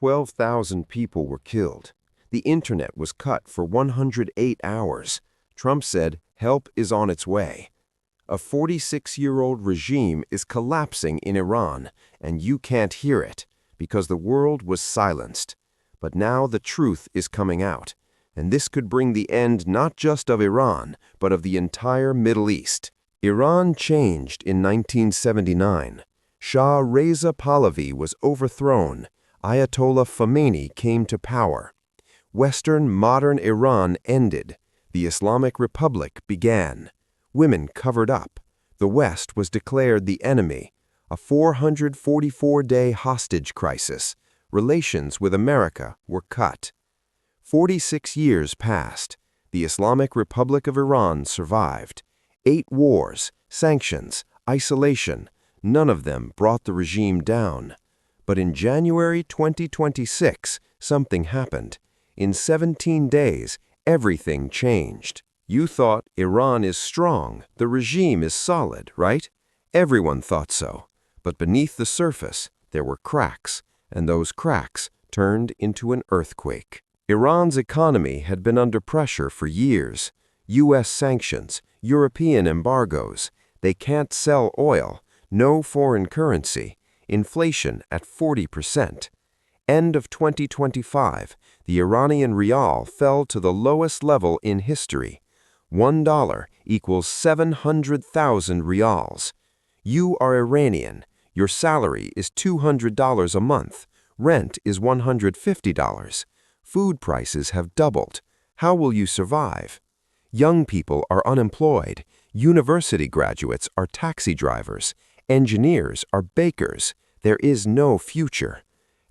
12,000 people were killed. The internet was cut for 108 hours. Trump said help is on its way. A 46-year-old regime is collapsing in Iran, and you can't hear it because the world was silenced. But now the truth is coming out, and this could bring the end not just of Iran, but of the entire Middle East. Iran changed in 1979. Shah Reza Pahlavi was overthrown. Ayatollah Khomeini came to power. Western modern Iran ended. The Islamic Republic began. Women covered up. The West was declared the enemy. A 444-day hostage crisis. Relations with America were cut. 46 years passed. The Islamic Republic of Iran survived. 8 wars, sanctions, isolation. None of them brought the regime down. But in January 2026, something happened. In 17 days, everything changed. You thought Iran is strong, the regime is solid, right? Everyone thought so. But beneath the surface, there were cracks, and those cracks turned into an earthquake. Iran's economy had been under pressure for years. U.S. sanctions, European embargoes. They can't sell oil, no foreign currency, inflation at 40%. End of 2025, the Iranian rial fell to the lowest level in history. $1 equals 700,000 rials. You are Iranian. Your salary is $200 a month. Rent is $150. Food prices have doubled. How will you survive? Young people are unemployed. University graduates are taxi drivers. Engineers are bakers. There is no future.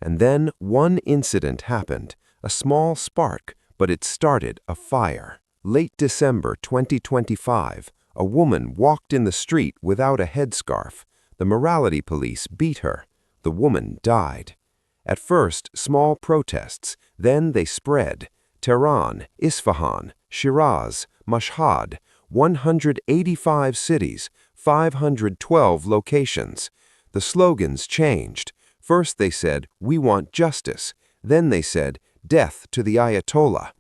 And then one incident happened, a small spark, but it started a fire. Late December 2025, a woman walked in the street without a headscarf. The morality police beat her. The woman died. At first, small protests, then they spread. Tehran, Isfahan, Shiraz, Mashhad, 185 cities, 512 locations. The slogans changed. First they said, "We want justice." Then they said, "Death to the Ayatollah."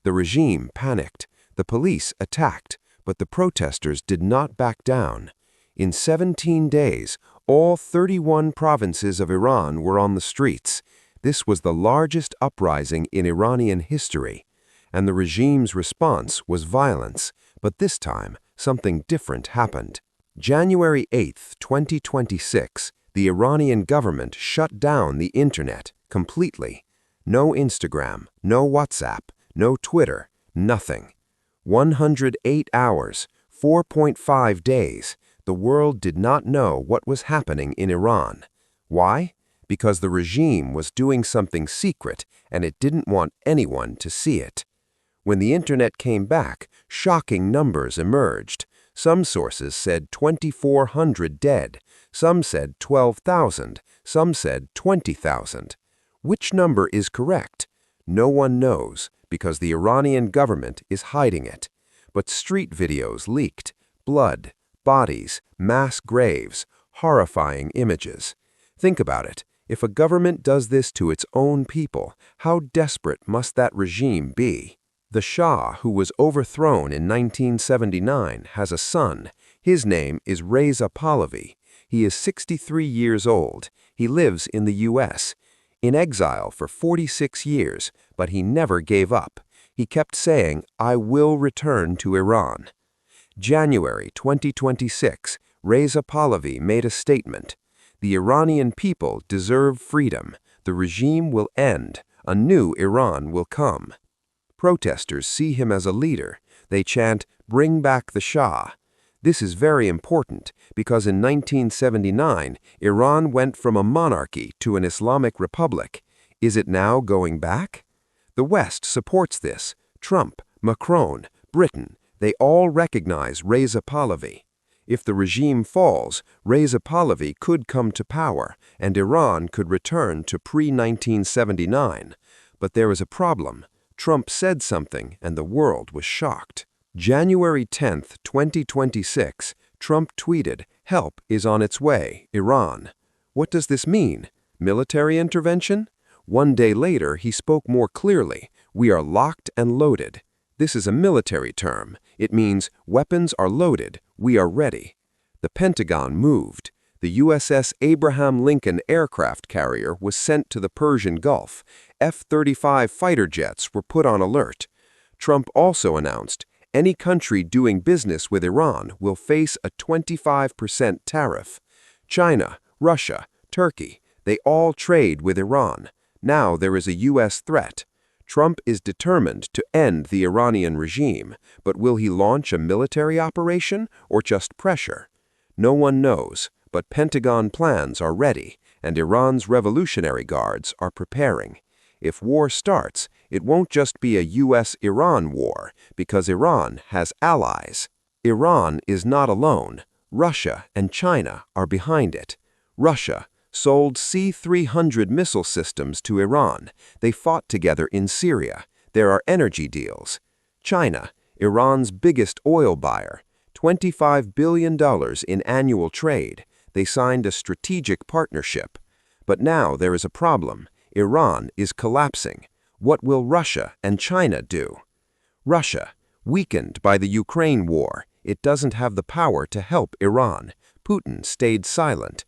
The regime panicked. The police attacked, but the protesters did not back down. In 17 days, all 31 provinces of Iran were on the streets. This was the largest uprising in Iranian history. And the regime's response was violence, but this time something different happened. January 8, 2026, the Iranian government shut down the internet completely. No Instagram, no WhatsApp, no Twitter, nothing. 108 hours, 4.5 days, the world did not know what was happening in Iran. Why? Because the regime was doing something secret and it didn't want anyone to see it. When the internet came back, shocking numbers emerged. Some sources said 2,400 dead, some said 12,000, some said 20,000. Which number is correct? No one knows, because the Iranian government is hiding it. But street videos leaked. Blood, bodies, mass graves, horrifying images. Think about it. If a government does this to its own people, how desperate must that regime be? The Shah, who was overthrown in 1979, has a son. His name is Reza Pahlavi. He is 63 years old. He lives in the U.S., in exile for 46 years, but he never gave up. He kept saying, "I will return to Iran." January 2026, Reza Pahlavi made a statement. The Iranian people deserve freedom. The regime will end. A new Iran will come. Protesters see him as a leader. They chant, "Bring back the Shah." This is very important because in 1979, Iran went from a monarchy to an Islamic Republic. Is it now going back? The West supports this. Trump, Macron, Britain, they all recognize Reza Pahlavi. If the regime falls, Reza Pahlavi could come to power, and Iran could return to pre-1979. But there is a problem. Trump said something, and the world was shocked. January 10, 2026, Trump tweeted, "Help is on its way, Iran." What does this mean? Military intervention? One day later, he spoke more clearly. "We are locked and loaded." This is a military term. It means weapons are loaded, we are ready. The Pentagon moved. The USS Abraham Lincoln aircraft carrier was sent to the Persian Gulf. F-35 fighter jets were put on alert. Trump also announced, any country doing business with Iran will face a 25% tariff. China, Russia, Turkey, they all trade with Iran. Now there is a U.S. threat. Trump is determined to end the Iranian regime, but will he launch a military operation or just pressure? No one knows, but Pentagon plans are ready, and Iran's Revolutionary Guards are preparing. If war starts, it won't just be a U.S.-Iran war, because Iran has allies. Iran is not alone. Russia and China are behind it. Russia sold C-300 missile systems to Iran. They fought together in Syria. There are energy deals. China, Iran's biggest oil buyer, $25 billion in annual trade. They signed a strategic partnership. But now there is a problem. Iran is collapsing. What will Russia and China do? Russia, weakened by the Ukraine war, it doesn't have the power to help Iran. Putin stayed silent.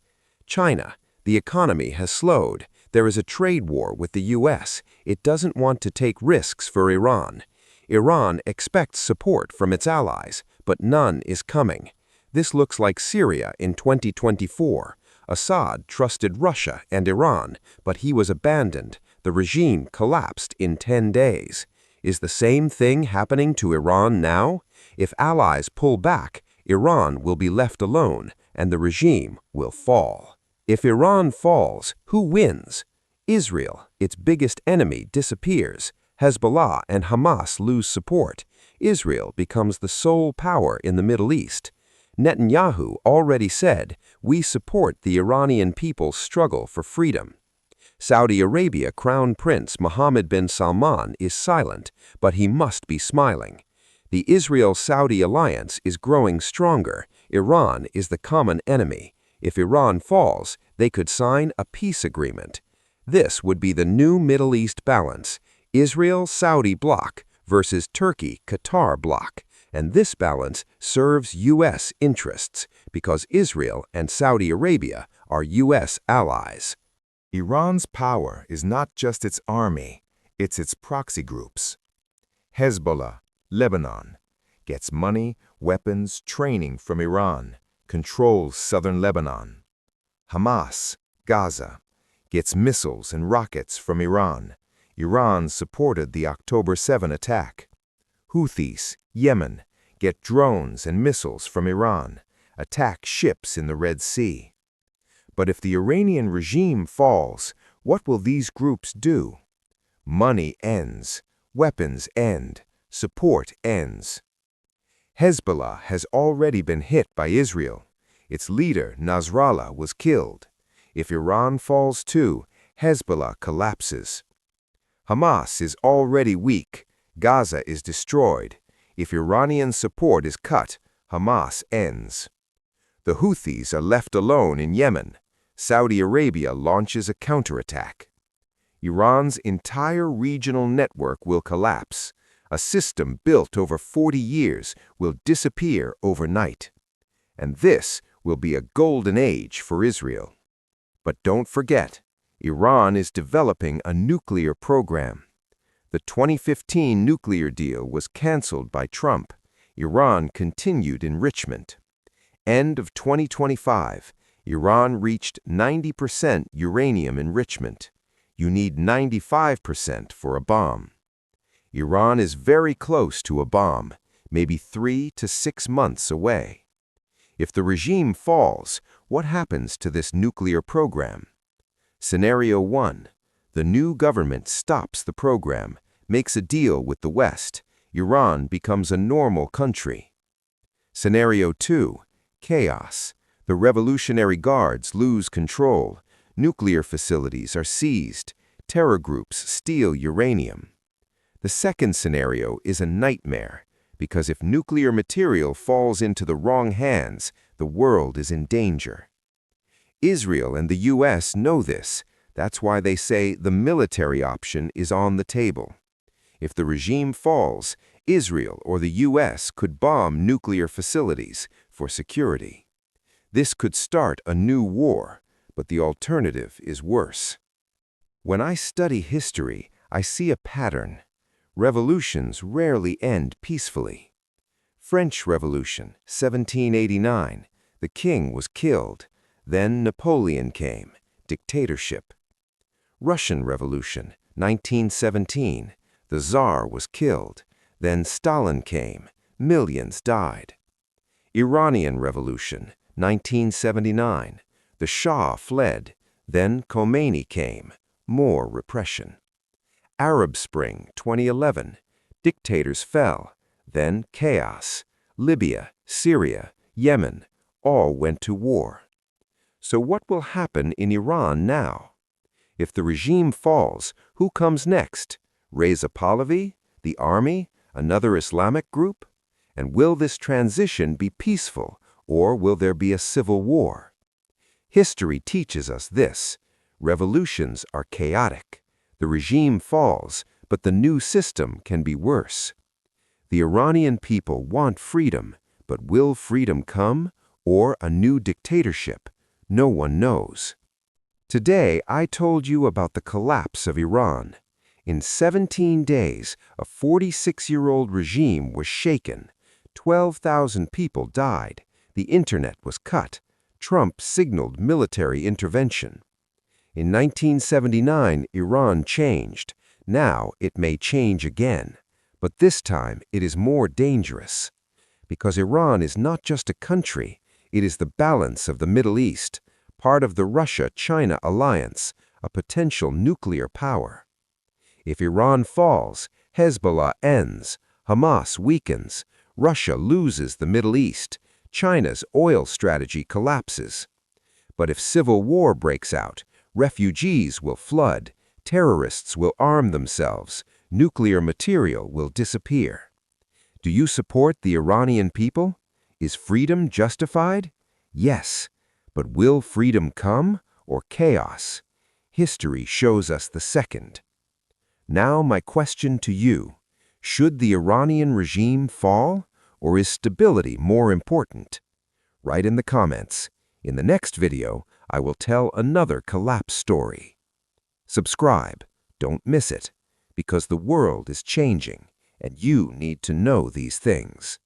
China, the economy has slowed. There is a trade war with the U.S. It doesn't want to take risks for Iran. Iran expects support from its allies, but none is coming. This looks like Syria in 2024. Assad trusted Russia and Iran, but he was abandoned. The regime collapsed in 10 days. Is the same thing happening to Iran now? If allies pull back, Iran will be left alone, and the regime will fall. If Iran falls, who wins? Israel, its biggest enemy, disappears. Hezbollah and Hamas lose support. Israel becomes the sole power in the Middle East. Netanyahu already said, "We support the Iranian people's struggle for freedom." Saudi Arabia Crown Prince Mohammed bin Salman is silent, but he must be smiling. The Israel-Saudi alliance is growing stronger. Iran is the common enemy. If Iran falls, they could sign a peace agreement. This would be the new Middle East balance, Israel-Saudi bloc versus Turkey-Qatar bloc. And this balance serves U.S. interests because Israel and Saudi Arabia are U.S. allies. Iran's power is not just its army, it's its proxy groups. Hezbollah, Lebanon, gets money, weapons, training from Iran, controls southern Lebanon. Hamas, Gaza, gets missiles and rockets from Iran. Iran supported the October 7 attack. Houthis, Yemen, get drones and missiles from Iran, attack ships in the Red Sea. But if the Iranian regime falls, what will these groups do? Money ends, weapons end, support ends. Hezbollah has already been hit by Israel. Its leader, Nasrallah, was killed. If Iran falls too, Hezbollah collapses. Hamas is already weak. Gaza is destroyed. If Iranian support is cut, Hamas ends. The Houthis are left alone in Yemen. Saudi Arabia launches a counterattack. Iran's entire regional network will collapse. A system built over 40 years will disappear overnight. And this will be a golden age for Israel. But don't forget, Iran is developing a nuclear program. The 2015 nuclear deal was canceled by Trump. Iran continued enrichment. End of 2025, Iran reached 90% uranium enrichment. You need 95% for a bomb. Iran is very close to a bomb, maybe 3 to 6 months away. If the regime falls, what happens to this nuclear program? Scenario 1. The new government stops the program, makes a deal with the West. Iran becomes a normal country. Scenario 2. Chaos. The Revolutionary Guards lose control. Nuclear facilities are seized. Terror groups steal uranium. The second scenario is a nightmare, because if nuclear material falls into the wrong hands, the world is in danger. Israel and the U.S. know this. That's why they say the military option is on the table. If the regime falls, Israel or the U.S. could bomb nuclear facilities for security. This could start a new war, but the alternative is worse. When I study history, I see a pattern. Revolutions rarely end peacefully. French Revolution, 1789. The king was killed. Then Napoleon came. Dictatorship. Russian Revolution, 1917. The Tsar was killed. Then Stalin came. Millions died. Iranian Revolution, 1979. The Shah fled. Then Khomeini came. More repression. Arab Spring, 2011. Dictators fell. Then chaos. Libya, Syria, Yemen, all went to war. So what will happen in Iran now? If the regime falls, who comes next? Reza Pahlavi? The army? Another Islamic group? And will this transition be peaceful, or will there be a civil war? History teaches us this. Revolutions are chaotic. The regime falls, but the new system can be worse. The Iranian people want freedom, but will freedom come, or a new dictatorship? No one knows. Today, I told you about the collapse of Iran. In 17 days, a 46-year-old regime was shaken. 12,000 people died. The internet was cut. Trump signaled military intervention. In 1979, Iran changed. Now it may change again. But this time it is more dangerous. Because Iran is not just a country, it is the balance of the Middle East, part of the Russia-China alliance, a potential nuclear power. If Iran falls, Hezbollah ends, Hamas weakens, Russia loses the Middle East, China's oil strategy collapses. But if civil war breaks out, refugees will flood, terrorists will arm themselves, nuclear material will disappear. Do you support the Iranian people? Is freedom justified? Yes. But will freedom come, or chaos? History shows us the second. Now my question to you. Should the Iranian regime fall, or is stability more important? Write in the comments. In the next video, I will tell another collapse story. Subscribe. Don't miss it, because the world is changing, and you need to know these things.